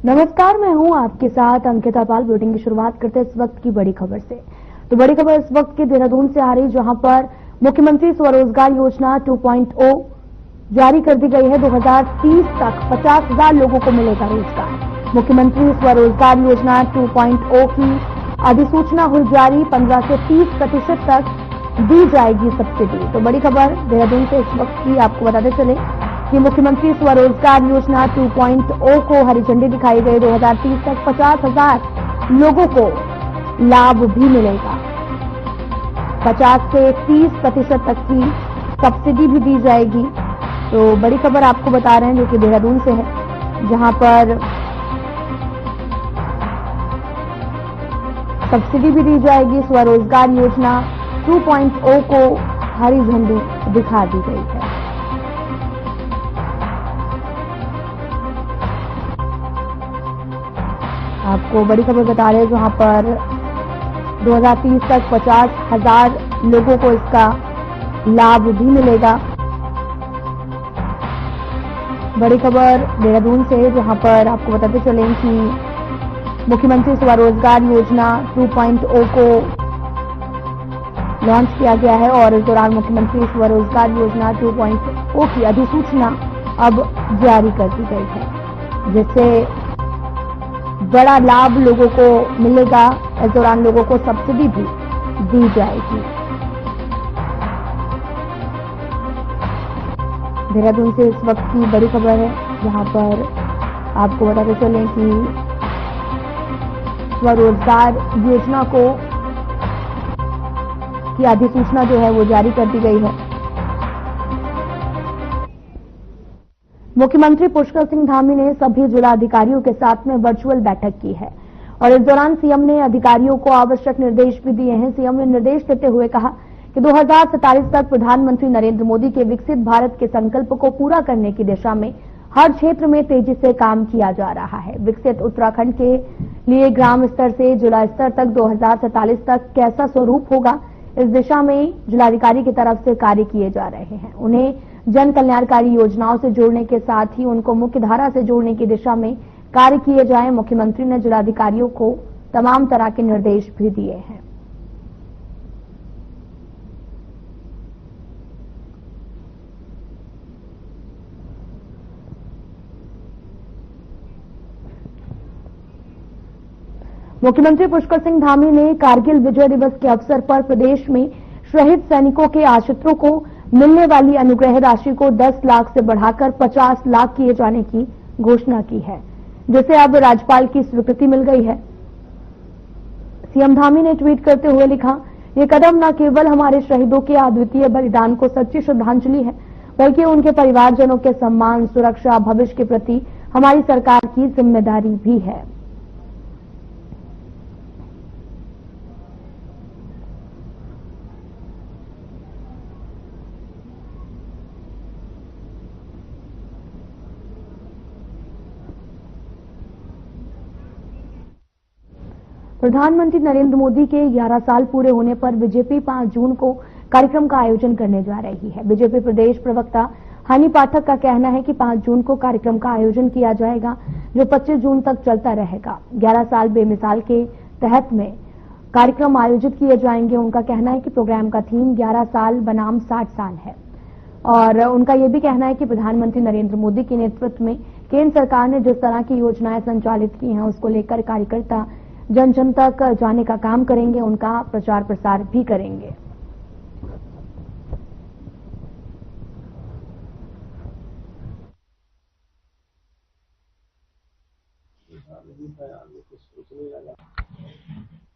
नमस्कार, मैं हूं आपके साथ अंकिता पाल। बुलेटिन की शुरुआत करते हैं इस वक्त की बड़ी खबर से। तो बड़ी खबर इस वक्त के देहरादून से आ रही, जहां पर मुख्यमंत्री स्वरोजगार योजना 2.0 जारी कर दी गई है। 2030 तक 50,000 लोगों को मिलेगा रोजगार। मुख्यमंत्री स्वरोजगार योजना 2.0 की अधिसूचना हुई जारी। 15 से 30% तक दी जाएगी सब्सिडी। तो बड़ी खबर देहरादून से इस वक्त की आपको बताते चले कि मुख्यमंत्री स्वरोजगार योजना 2.0 को हरी झंडी दिखाई गई। 2030 तक 50,000 लोगों को लाभ भी मिलेगा। 50 से 30% तक की सब्सिडी भी दी जाएगी। तो बड़ी खबर आपको बता रहे हैं जो कि देहरादून से है, जहां पर सब्सिडी भी दी जाएगी। स्वरोजगार योजना 2.0 को हरी झंडी दिखा दी गई है। आपको बड़ी खबर बता रहे हैं, जहां पर 2030 तक 50,000 लोगों को इसका लाभ भी मिलेगा। बड़ी खबर देहरादून से, जहां पर आपको बताते चलें कि मुख्यमंत्री स्वरोजगार योजना 2.0 को लॉन्च किया गया है और इस दौरान मुख्यमंत्री स्वरोजगार योजना 2.0 की अधिसूचना अब जारी कर दी गई है, जिससे बड़ा लाभ लोगों को मिलेगा। इस दौरान लोगों को सब्सिडी भी दी जाएगी। देहरादून से इस वक्त की बड़ी खबर है, जहां पर आपको बताते चलें कि स्वरोजगार योजना को की अधिसूचना जो है वो जारी कर दी गई है। मुख्यमंत्री पुष्कर सिंह धामी ने सभी जिलाधिकारियों के साथ में वर्चुअल बैठक की है और इस दौरान सीएम ने अधिकारियों को आवश्यक निर्देश भी दिए हैं। सीएम ने निर्देश देते हुए कहा कि 2047 तक प्रधानमंत्री नरेंद्र मोदी के विकसित भारत के संकल्प को पूरा करने की दिशा में हर क्षेत्र में तेजी से काम किया जा रहा है। विकसित उत्तराखंड के लिए ग्राम स्तर से जिला स्तर तक 2047 तक कैसा स्वरूप होगा, इस दिशा में जिलाधिकारी की तरफ से कार्य किए जा रहे हैं। उन्हें जन कल्याणकारी योजनाओं से जोड़ने के साथ ही उनको मुख्य धारा से जोड़ने की दिशा में कार्य किए जाएं। मुख्यमंत्री ने जिलाधिकारियों को तमाम तरह के निर्देश भी दिए हैं। मुख्यमंत्री पुष्कर सिंह धामी ने कारगिल विजय दिवस के अवसर पर प्रदेश में शहीद सैनिकों के आश्रितों को मिलने वाली अनुग्रह राशि को 10 लाख से बढ़ाकर 50 लाख किए जाने की घोषणा की है, जिसे अब राज्यपाल की स्वीकृति मिल गई है। सीएम धामी ने ट्वीट करते हुए लिखा, ये कदम न केवल हमारे शहीदों के अद्वितीय बलिदान को सच्ची श्रद्धांजलि है, बल्कि उनके परिवारजनों के सम्मान, सुरक्षा, भविष्य के प्रति हमारी सरकार की जिम्मेदारी भी है। प्रधानमंत्री नरेंद्र मोदी के 11 साल पूरे होने पर बीजेपी 5 जून को कार्यक्रम का आयोजन करने जा रही है। बीजेपी प्रदेश प्रवक्ता हनी पाठक का कहना है कि 5 जून को कार्यक्रम का आयोजन किया जाएगा, जो 25 जून तक चलता रहेगा। 11 साल बेमिसाल के तहत में कार्यक्रम आयोजित किए जाएंगे। उनका कहना है कि प्रोग्राम का थीम 11 साल बनाम 60 साल है और उनका यह भी कहना है कि प्रधानमंत्री नरेंद्र मोदी के नेतृत्व में केंद्र सरकार ने जिस तरह की योजनाएं संचालित की हैं, उसको लेकर कार्यकर्ता जन जन तक जाने का काम करेंगे, उनका प्रचार प्रसार भी करेंगे।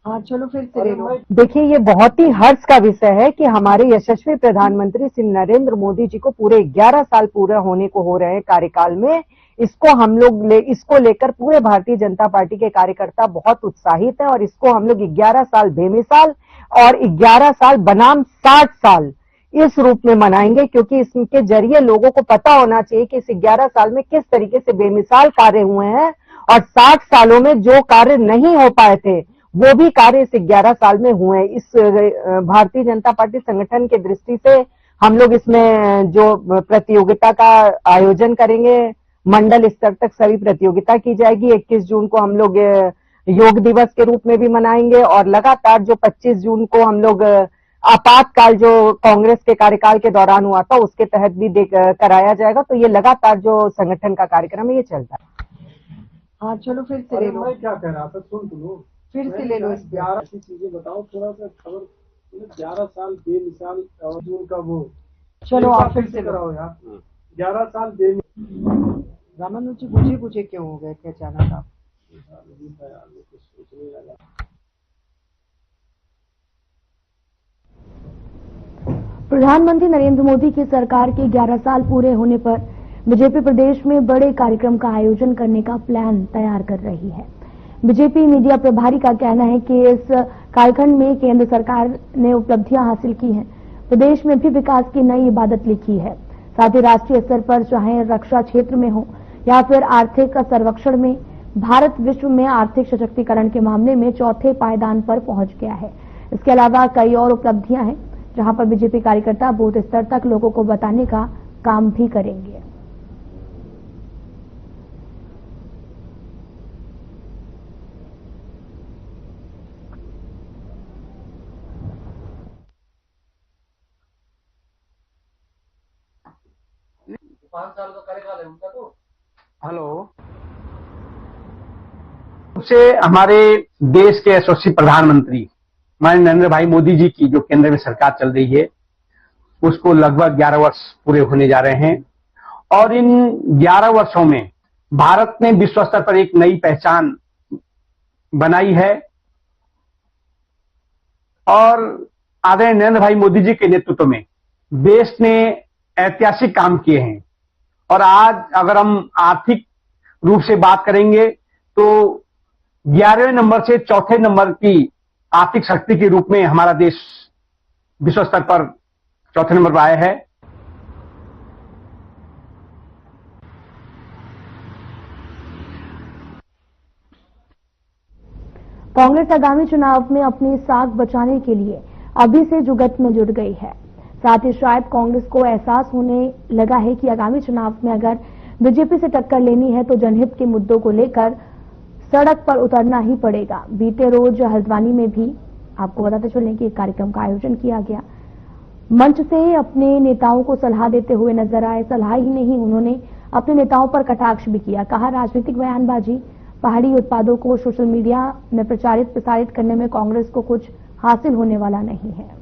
हाँ चलो फिर देखिए, ये बहुत ही हर्ष का विषय है कि हमारे यशस्वी प्रधानमंत्री श्री नरेंद्र मोदी जी को पूरे 11 साल पूरे होने को हो रहे हैं कार्यकाल में। इसको लेकर पूरे भारतीय जनता पार्टी के कार्यकर्ता बहुत उत्साहित है और इसको हम लोग 11 साल बेमिसाल और 11 साल बनाम 60 साल इस रूप में मनाएंगे, क्योंकि इसके जरिए लोगों को पता होना चाहिए कि इस 11 साल में किस तरीके से बेमिसाल कार्य हुए हैं और 60 सालों में जो कार्य नहीं हो पाए थे वो भी कार्य इस 11 साल में हुए। इस भारतीय जनता पार्टी संगठन के दृष्टि से हम लोग इसमें जो प्रतियोगिता का आयोजन करेंगे मंडल स्तर तक सभी प्रतियोगिता की जाएगी। 21 जून को हम लोग योग दिवस के रूप में भी मनाएंगे और लगातार जो 25 जून को हम लोग आपातकाल जो कांग्रेस के कार्यकाल के दौरान हुआ था उसके तहत भी कराया जाएगा। तो ये लगातार जो संगठन का कार्यक्रम है ये चलता है। हाँ चलो फिर से ले लो। मैं क्या कह रहा था सुन तो लो, फिर से ले लो। 11 ऐसी चीजें बताओ थोड़ा सा खबर। 11 साल बेमिसाल जून का वो चलो आप फिर से कराओ यार। 11 साल रामानुज जी बुझे क्यों हो गए थे अचानक आप? सोचने लगा। प्रधानमंत्री नरेंद्र मोदी की सरकार के 11 साल पूरे होने पर बीजेपी प्रदेश में बड़े कार्यक्रम का आयोजन करने का प्लान तैयार कर रही है। बीजेपी मीडिया प्रभारी का कहना है कि इस कालखंड में केंद्र सरकार ने उपलब्धियां हासिल की हैं, प्रदेश में भी विकास की नई इबादत लिखी है। साथ ही राष्ट्रीय स्तर पर चाहे रक्षा क्षेत्र में हो या फिर आर्थिक सर्वेक्षण में भारत विश्व में आर्थिक सशक्तिकरण के मामले में चौथे पायदान पर पहुंच गया है। इसके अलावा कई और उपलब्धियां हैं जहां पर बीजेपी कार्यकर्ता बूथ स्तर तक लोगों को बताने का काम भी करेंगे। हेलो, से हमारे देश के यशस्वी प्रधानमंत्री माननीय नरेंद्र भाई मोदी जी की जो केंद्र में सरकार चल रही है उसको लगभग 11 वर्ष पूरे होने जा रहे हैं और इन 11 वर्षों में भारत ने विश्व स्तर पर एक नई पहचान बनाई है और आदरणीय नरेंद्र भाई मोदी जी के नेतृत्व में देश ने ऐतिहासिक काम किए हैं। और आज अगर हम आर्थिक रूप से बात करेंगे तो 11वें नंबर से चौथे नंबर की आर्थिक शक्ति के रूप में हमारा देश विश्व स्तर पर चौथे नंबर पर आया है। कांग्रेस आगामी चुनाव में अपनी साख बचाने के लिए अभी से जुगत में जुट गई है। साथ ही शायद कांग्रेस को एहसास होने लगा है कि आगामी चुनाव में अगर बीजेपी से टक्कर लेनी है तो जनहित के मुद्दों को लेकर सड़क पर उतरना ही पड़ेगा। बीते रोज हल्द्वानी में भी आपको बताते चलें कि एक कार्यक्रम का आयोजन किया गया। मंच से अपने नेताओं को सलाह देते हुए नजर आए। सलाह ही नहीं, उन्होंने अपने नेताओं पर कटाक्ष भी किया। कहा, राजनीतिक बयानबाजी, पहाड़ी उत्पादों को सोशल मीडिया में प्रचारित प्रसारित करने में कांग्रेस को कुछ हासिल होने वाला नहीं है।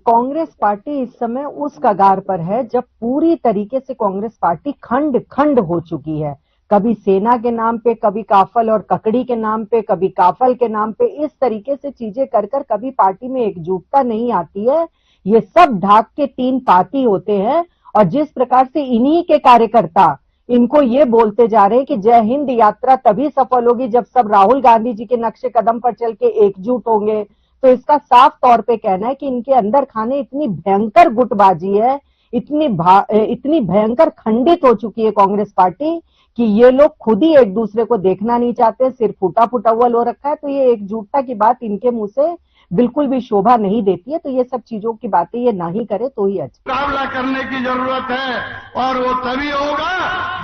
कांग्रेस पार्टी इस समय उस कगार पर है जब पूरी तरीके से कांग्रेस पार्टी खंड खंड हो चुकी है। कभी सेना के नाम पे, कभी काफल और ककड़ी के नाम पे, कभी काफल के नाम पे, इस तरीके से चीजें कर कर कभी पार्टी में एकजुटता नहीं आती है। ये सब ढाक के 3 पाती होते हैं और जिस प्रकार से इन्हीं के कार्यकर्ता इनको ये बोलते जा रहे हैं कि जय हिंद यात्रा तभी सफल होगी जब सब राहुल गांधी जी के नक्शे कदम पर चल के एकजुट होंगे, तो इसका साफ तौर पे कहना है कि इनके अंदर खाने इतनी भयंकर गुटबाजी है, इतनी भयंकर खंडित हो चुकी है कांग्रेस पार्टी कि ये लोग खुद ही एक दूसरे को देखना नहीं चाहते, सिर्फ फूटा फुटावल हो रखा है। तो ये एकजुटता की बात इनके मुंह से बिल्कुल भी शोभा नहीं देती है। तो ये सब चीजों की बातें ये ना ही करे तो ही अच्छा। मुकाबला करने की जरूरत है और वो तभी होगा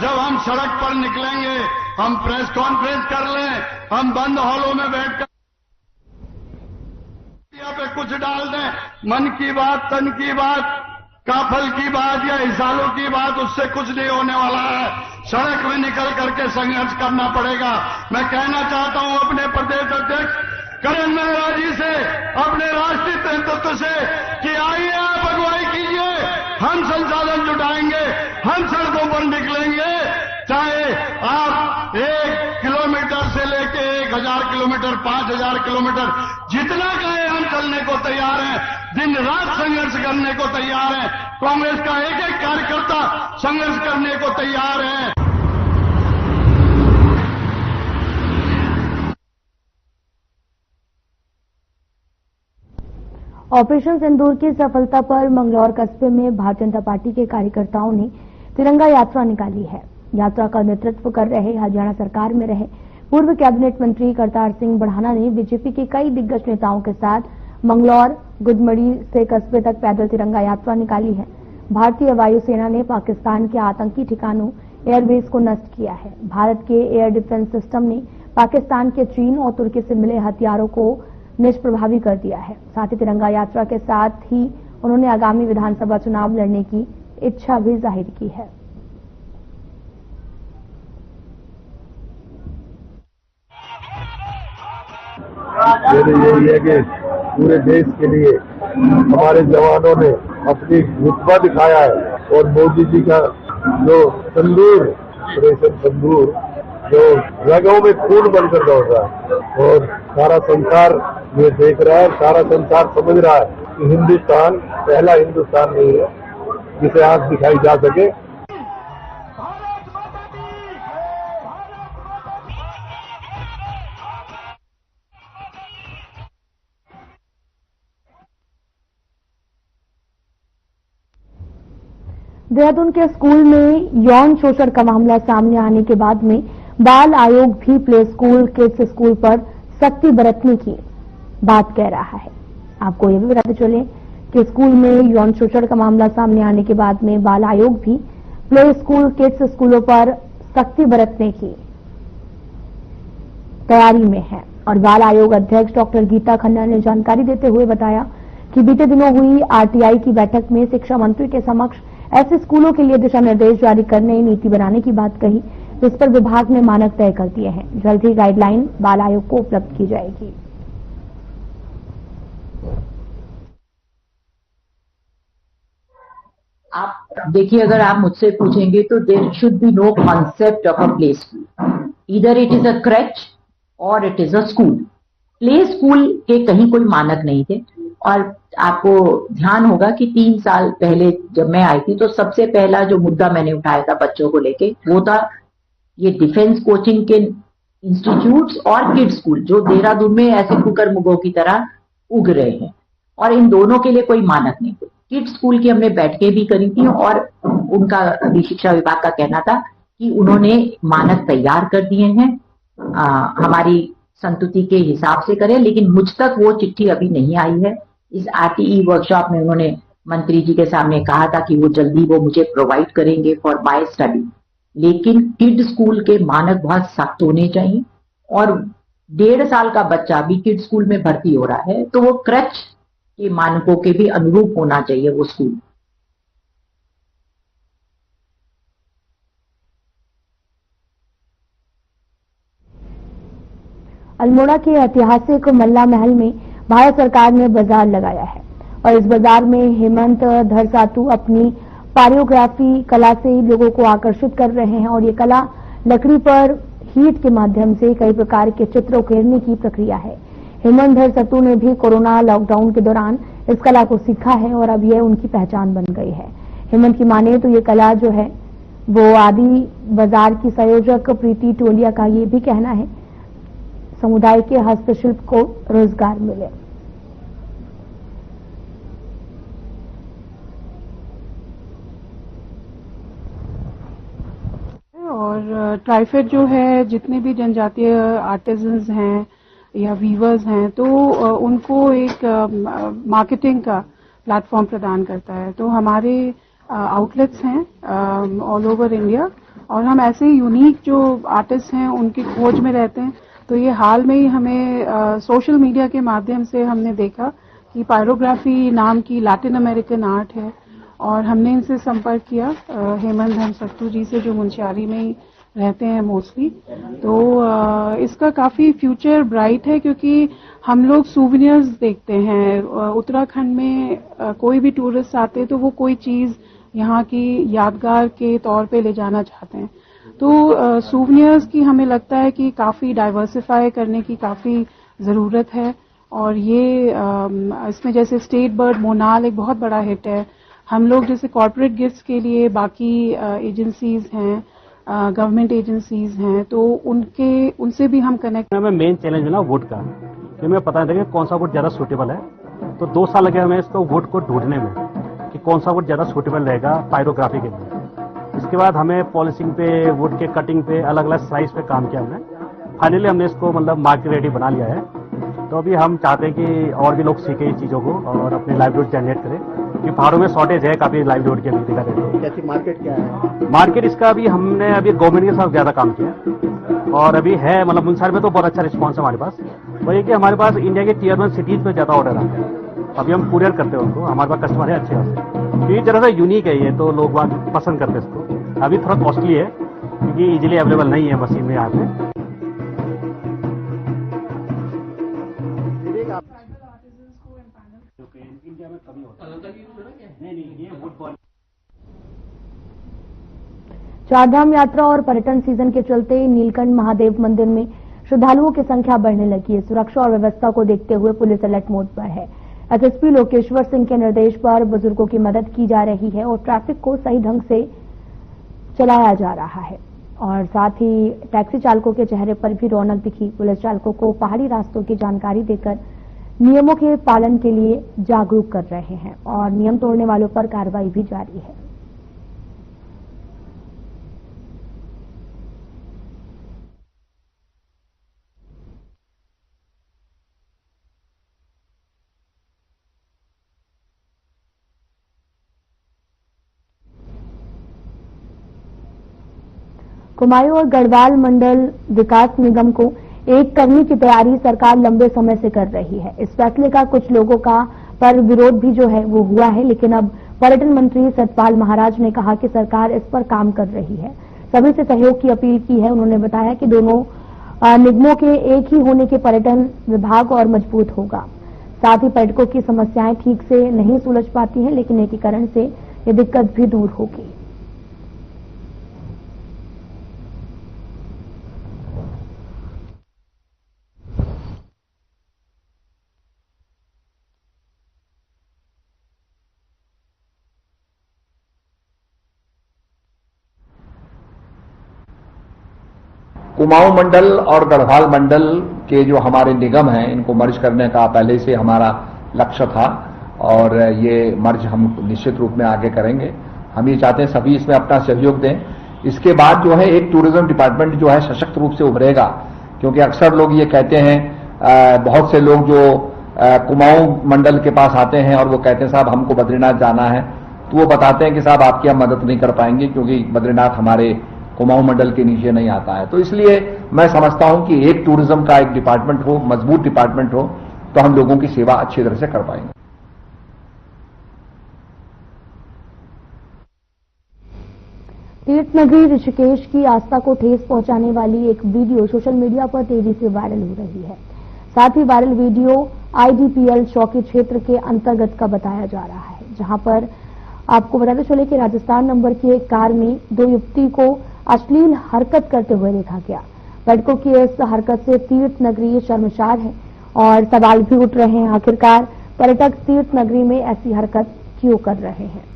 जब हम सड़क पर निकलेंगे, हम प्रेस कॉन्फ्रेंस कर लें, हम बंद हॉलों में बैठकर पे कुछ डाल दें, मन की बात, तन की बात, काफल की बात या हिसालों की बात, उससे कुछ नहीं होने वाला है। सड़क में निकल करके संघर्ष करना पड़ेगा। मैं कहना चाहता हूं अपने प्रदेश अध्यक्ष करण मेहरा जी से, अपने राष्ट्रीय नेतृत्व से कि आइए आप अगुवाई कीजिए, हम संसाधन जुटाएंगे, हम सड़कों पर निकलेंगे, चाहे आप 1 किलोमीटर से लेके 1000 किलोमीटर, 5000 किलोमीटर, जितना कहे हम चलने को तैयार हैं, दिन रात संघर्ष करने को तैयार हैं। कांग्रेस का एक एक कार्यकर्ता संघर्ष करने को तैयार है। ऑपरेशन सिंदूर की सफलता पर मंगलौर कस्बे में भारतीय जनता पार्टी के कार्यकर्ताओं ने तिरंगा यात्रा निकाली है। यात्रा का नेतृत्व कर रहे हरियाणा सरकार में रहे पूर्व कैबिनेट मंत्री करतार सिंह बढ़ाना ने बीजेपी के कई दिग्गज नेताओं के साथ मंगलौर गुडमड़ी से कस्बे तक पैदल तिरंगा यात्रा निकाली है। भारतीय वायुसेना ने पाकिस्तान के आतंकी ठिकानों एयरबेस को नष्ट किया है। भारत के एयर डिफेंस सिस्टम ने पाकिस्तान के चीन और तुर्की से मिले हथियारों को निष्प्रभावी कर दिया है। साथ ही तिरंगा यात्रा के साथ ही उन्होंने आगामी विधानसभा चुनाव लड़ने की इच्छा भी जाहिर की है। मेरे यही है कि पूरे देश के लिए हमारे जवानों ने अपनी रुतबा दिखाया है और मोदी जी का जो तंदूर ऑपरेशन तंदूर जो रगों में खून बनकर दौड़ रहा है और सारा संसार ये देख रहा है, सारा संसार समझ रहा है कि हिंदुस्तान पहला हिंदुस्तान नहीं है जिसे आंख दिखाई जा सके। देहरादून के स्कूल में यौन शोषण का मामला सामने आने के बाद में बाल आयोग भी प्ले स्कूल किड्स स्कूल पर सख्ती बरतने की बात कह रहा है। आपको यह भी बताते चले कि स्कूल में यौन शोषण का मामला सामने आने के बाद में बाल आयोग भी प्ले स्कूल किड्स स्कूलों पर सख्ती बरतने की तैयारी में है। और बाल आयोग अध्यक्ष डॉक्टर गीता खन्ना ने जानकारी देते हुए बताया कि बीते दिनों हुई आरटीआई की बैठक में शिक्षा मंत्री के समक्ष ऐसे स्कूलों के लिए दिशा निर्देश जारी करने, नीति बनाने की बात कही, जिस पर विभाग ने मानक तय कर दिए हैं। जल्द ही गाइडलाइन बाल आयोग को उपलब्ध की जाएगी। आप देखिए, अगर आप मुझसे पूछेंगे तो there should be no concept of a play school, either it is a creche or it is a school. Play school के कहीं कोई मानक नहीं थे। और आपको ध्यान होगा कि 3 साल पहले जब मैं आई थी तो सबसे पहला जो मुद्दा मैंने उठाया था बच्चों को लेके वो था ये डिफेंस कोचिंग के इंस्टीट्यूट्स और किड स्कूल जो देहरादून में ऐसे कुकर मुगों की तरह उग रहे हैं, और इन दोनों के लिए कोई मानक नहीं थे। किड स्कूल की हमने बैठकें भी करी थी और उनका अभी शिक्षा विभाग का कहना था कि उन्होंने मानक तैयार कर दिए हैं, हमारी संतुति के हिसाब से करें, लेकिन मुझ तक वो चिट्ठी अभी नहीं आई है। इस आरटीई वर्कशॉप में उन्होंने मंत्री जी के सामने कहा था कि वो जल्दी वो मुझे प्रोवाइड करेंगे फॉर माय स्टडी, लेकिन किड स्कूल के मानक बहुत सख्त होने चाहिए। और 1.5 साल का बच्चा भी किड स्कूल में भर्ती हो रहा है तो वो क्रच के मानकों के भी अनुरूप होना चाहिए वो स्कूल। अल्मोड़ा के ऐतिहासिक मल्ला महल में भारत सरकार ने बाजार लगाया है और इस बाजार में हेमंत धरसातू अपनी पारियोग्राफी कला से लोगों को आकर्षित कर रहे हैं। और ये कला लकड़ी पर हीट के माध्यम से कई प्रकार के चित्र उकेरने की प्रक्रिया है। हेमंत धरसातू ने भी कोरोना लॉकडाउन के दौरान इस कला को सीखा है और अब यह उनकी पहचान बन गई है। हेमंत की माने तो ये कला जो है वो आदि बाजार की संयोजक प्रीति टोलिया का ये भी कहना है समुदाय के हस्तशिल्प को रोजगार मिले। और ट्राइफेड जो है जितने भी जनजातीय आर्टिजन्स हैं या वीवर्स हैं तो उनको एक मार्केटिंग का प्लेटफॉर्म प्रदान करता है। तो हमारे आउटलेट्स हैं ऑल ओवर इंडिया और हम ऐसे यूनिक जो आर्टिस्ट हैं उनकी खोज में रहते हैं। तो ये हाल में ही हमें सोशल मीडिया के माध्यम से हमने देखा कि पायरोग्राफी नाम की लैटिन अमेरिकन आर्ट है और हमने इनसे संपर्क किया हेमंत धरसातू जी से जो मुंशियारी में ही रहते हैं मोस्टली। तो इसका काफ़ी फ्यूचर ब्राइट है क्योंकि हम लोग सूवेनियर्स देखते हैं उत्तराखंड में कोई भी टूरिस्ट आते तो वो कोई चीज़ यहाँ की यादगार के तौर पे ले जाना चाहते हैं। तो सूवेनियर्स की हमें लगता है कि काफ़ी डाइवर्सिफाई करने की काफ़ी ज़रूरत है। और ये इसमें जैसे स्टेट बर्ड मोनाल एक बहुत बड़ा हिट है। हम लोग जैसे कॉर्पोरेट गिफ्ट्स के लिए बाकी एजेंसीज हैं गवर्नमेंट एजेंसीज हैं तो उनसे भी हम कनेक्ट। हमें मेन चैलेंज है ना वोट का, कि हमें पता नहीं था कि कौन सा वोट ज़्यादा सूटेबल है। तो 2 साल लगे हमें इसको वोट को ढूंढने में कि कौन सा वोट ज़्यादा सूटेबल रहेगा पायरोग्राफी के लिए। इसके बाद हमें पॉलिशिंग पे, वुड के कटिंग पे, अलग अलग साइज पे काम किया हमने। फाइनली हमने इसको मतलब मार्केट रेडी बना लिया है। तो अभी हम चाहते हैं कि और भी लोग सीखें इस चीज़ों को और अपने लाइवलीहुड जनरेट करें, क्योंकि पहाड़ों में शॉर्टेज है काफ़ी लाइवलीहुड की। अभी देखा जाए कैसी मार्केट क्या है? मार्केट इसका अभी हमने अभी गवर्नमेंट के साथ ज़्यादा काम किया और अभी है मतलब मुंसार में तो बहुत अच्छा रिस्पॉन्स है हमारे पास। वही कि हमारे पास इंडिया के Tier 1 सिटीज़ में ज़्यादा ऑर्डर आते हैं। अभी हम कुरियर करते हैं उनको, हमारे पास कस्टमर है अच्छे खासे। ये जरा सा यूनिक है ये, तो लोग बात पसंद करते हैं इसको। अभी थोड़ा कॉस्टली है क्योंकि इजीली अवेलेबल नहीं है मशीन में यहाँ पे। चारधाम यात्रा और पर्यटन सीजन के चलते नीलकंठ महादेव मंदिर में श्रद्धालुओं की संख्या बढ़ने लगी है। सुरक्षा और व्यवस्था को देखते हुए पुलिस अलर्ट मोड पर है। एसएसपी लोकेश्वर सिंह के निर्देश पर बुजुर्गों की मदद की जा रही है और ट्रैफिक को सही ढंग से चलाया जा रहा है। और साथ ही टैक्सी चालकों के चेहरे पर भी रौनक दिखी। पुलिस चालकों को पहाड़ी रास्तों की जानकारी देकर नियमों के पालन के लिए जागरूक कर रहे हैं और नियम तोड़ने वालों पर कार्रवाई भी जारी है। कुमायूं और गढ़वाल मंडल विकास निगम को एक करने की तैयारी सरकार लंबे समय से कर रही है। इस फैसले का कुछ लोगों का पर विरोध भी जो है वो हुआ है, लेकिन अब पर्यटन मंत्री सतपाल महाराज ने कहा कि सरकार इस पर काम कर रही है। सभी से सहयोग की अपील की है। उन्होंने बताया कि दोनों निगमों के एक ही होने के पर्यटन विभाग और मजबूत होगा। साथ ही पर्यटकों की समस्याएं ठीक से नहीं सुलझ पाती हैं, लेकिन एकीकरण से ये दिक्कत भी दूर होगी। कुमाऊं मंडल और गढ़वाल मंडल के जो हमारे निगम हैं, इनको मर्ज करने का पहले से हमारा लक्ष्य था और ये मर्ज हम निश्चित रूप में आगे करेंगे। हम ये चाहते हैं सभी इसमें अपना सहयोग दें। इसके बाद जो है एक टूरिज्म डिपार्टमेंट जो है सशक्त रूप से उभरेगा, क्योंकि अक्सर लोग ये कहते हैं, बहुत से लोग जो कुमाऊं मंडल के पास आते हैं और वो कहते हैं साहब हमको बद्रीनाथ जाना है, तो वो बताते हैं कि साहब आपकी हम मदद नहीं कर पाएंगे क्योंकि बद्रीनाथ हमारे कुमाऊं मंडल के नीचे नहीं आता है। तो इसलिए मैं समझता हूं कि एक टूरिज्म का एक डिपार्टमेंट हो, मजबूत डिपार्टमेंट हो, तो हम लोगों की सेवा अच्छी तरह से कर पाएंगे। तीर्थ नगरी ऋषिकेश की आस्था को ठेस पहुंचाने वाली एक वीडियो सोशल मीडिया पर तेजी से वायरल हो रही है। साथ ही वायरल वीडियो IDPL चौकी क्षेत्र के अंतर्गत का बताया जा रहा है, जहां पर आपको बताते चले कि राजस्थान नंबर की एक कार में दो युवती को अश्लील हरकत करते हुए देखा गया। पर्यटकों की इस हरकत से तीर्थ नगरी शर्मसार है और सवाल भी उठ रहे हैं, आखिरकार पर्यटक तीर्थ नगरी में ऐसी हरकत क्यों कर रहे हैं।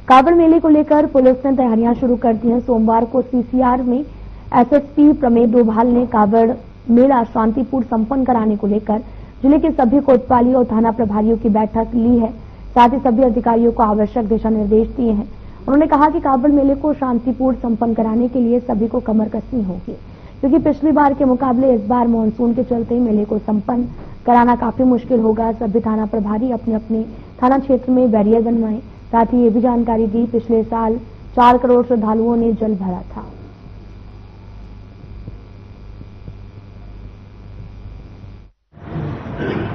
कावड़ मेले को लेकर पुलिस ने तैयारियां शुरू कर दी हैं। सोमवार को CCR में SSP प्रमेय डोभाल ने कावड़ मेला शांतिपूर्ण संपन्न कराने को लेकर जिले के सभी कोतवाली और थाना प्रभारियों की बैठक ली है। साथ ही सभी अधिकारियों को आवश्यक दिशा निर्देश दिए हैं। उन्होंने कहा कि कावड़ मेले को शांतिपूर्ण संपन्न कराने के लिए सभी को कमर कसनी होगी, क्योंकि पिछली बार के मुकाबले इस बार मानसून के चलते मेले को संपन्न कराना काफी मुश्किल होगा। सभी थाना प्रभारी अपने अपने थाना क्षेत्र में बैरियर बनवाएं। साथ ही ये भी जानकारी दी, पिछले साल 4 करोड़ श्रद्धालुओं ने जल भरा था।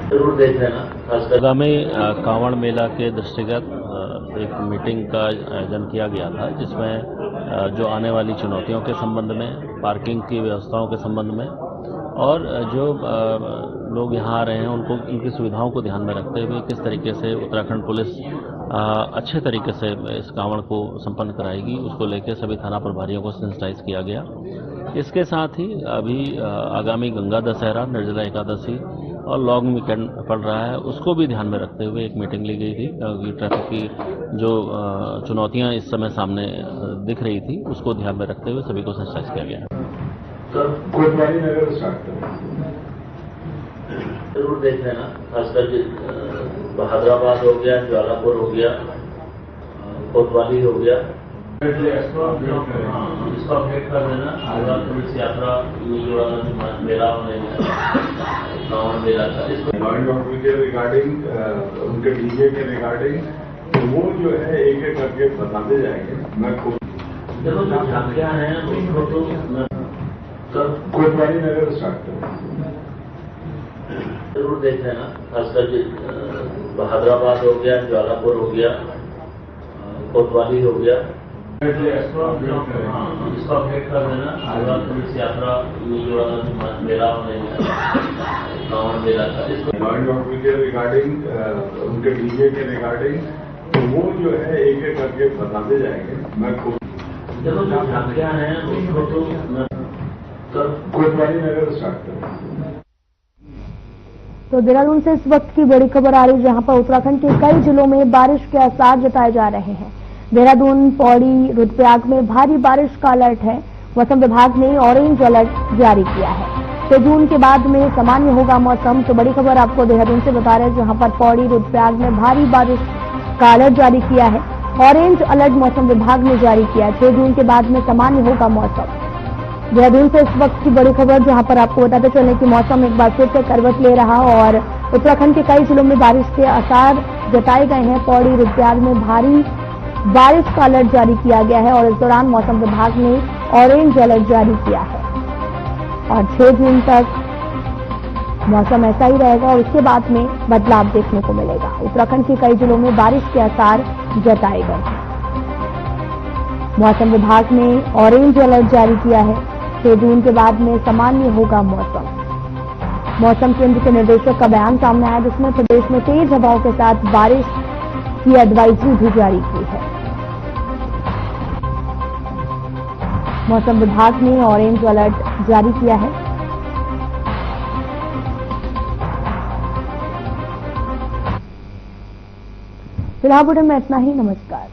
जरूर देख लेना। आगामी कांवड़ मेला के दृष्टिगत एक मीटिंग का आयोजन किया गया था, जिसमें जो आने वाली चुनौतियों के संबंध में, पार्किंग की व्यवस्थाओं के संबंध में और जो लोग यहाँ आ रहे हैं उनको उनकी सुविधाओं को ध्यान में रखते हुए किस तरीके से उत्तराखंड पुलिस अच्छे तरीके से इस कांवड़ को संपन्न कराएगी, उसको लेकर सभी थाना प्रभारियों को सेंसिटाइज किया गया। इसके साथ ही अभी आगामी गंगा दशहरा, निर्जला एकादशी और लॉन्ग वीकेंड पड़ रहा है, उसको भी ध्यान में रखते हुए एक मीटिंग ली गई थी। ट्रैफिक की जो चुनौतियां इस समय सामने दिख रही थी, उसको ध्यान में रखते हुए सभी को सेंसिटाइज किया गया। कोतवाली नगर स्टार्ट करें। जरूर देख लेना, खासकर हैदराबाद हो गया, ज्वालापुर हो गया, कोतवाली हो गया, इसको अपडेट कर देना। आगरा पुलिस यात्रा ये वाला जो मेला होने कांवड़ मेला था, इसको डॉक्टर के रिगार्डिंग उनके डीजे के रिगार्डिंग तो वो जो है एक एक करके बताते जाएंगे। मैं खुद देखो जो झांकियां हैं उसको तो कोतवाली नगर स्टार्ट करें। जरूर देख लेना, खासकर हैदराबाद हो गया, ज्वालापुर हो गया, कोतवाली हो गया, इसको अपडेट कर देना। आगरा पुलिस यात्रा ये वाला जो मेला होने कांवड़ मेला था, इसको डॉक्टर के रिगार्डिंग उनके डीजे के रिगार्डिंग तो वो जो है एक एक करके बताते जाएंगे। मैं खुद देखो जो झांकियां हैं उसको तो कोतवाली नगर स्टार्ट करें। तो देहरादून से इस वक्त की बड़ी खबर आ रही है, जहां पर उत्तराखंड के कई जिलों में बारिश के आसार जताए जा रहे हैं। देहरादून, पौड़ी, रुद्रप्रयाग में भारी बारिश का अलर्ट है। मौसम विभाग ने ऑरेंज अलर्ट जारी किया है। 6 जून के बाद में सामान्य होगा मौसम। तो बड़ी खबर आपको देहरादून से बता रहे हैं, जहां पर पौड़ी, रुद्रप्रयाग में भारी बारिश का अलर्ट जारी किया है। ऑरेंज अलर्ट मौसम विभाग ने जारी किया। 6 जून के बाद में सामान्य होगा मौसम। देहरादून से इस वक्त की बड़ी खबर, जहां पर आपको बताते चले कि मौसम एक बार फिर से करवट ले रहा और उत्तराखंड के कई जिलों में बारिश के आसार जताए गए हैं। पौड़ी, रुद्रप्रयाग में भारी बारिश का अलर्ट जारी किया गया है और इस दौरान मौसम विभाग ने ऑरेंज अलर्ट जारी किया है और 6 जून तक मौसम ऐसा ही रहेगा और उसके बाद में बदलाव देखने को मिलेगा। उत्तराखंड के कई जिलों में बारिश के आसार जताए गए हैं। मौसम विभाग ने ऑरेंज अलर्ट जारी किया है। 6 जून के बाद में सामान्य होगा मौसम। मौसम केंद्र के निदेशक का बयान सामने आया, जिसमें प्रदेश में तेज हवाओं के साथ बारिश की एडवाइजरी भी जारी की है। मौसम विभाग ने ऑरेंज अलर्ट जारी किया है। फिलहाल बुलेटिन में इतना ही। नमस्कार।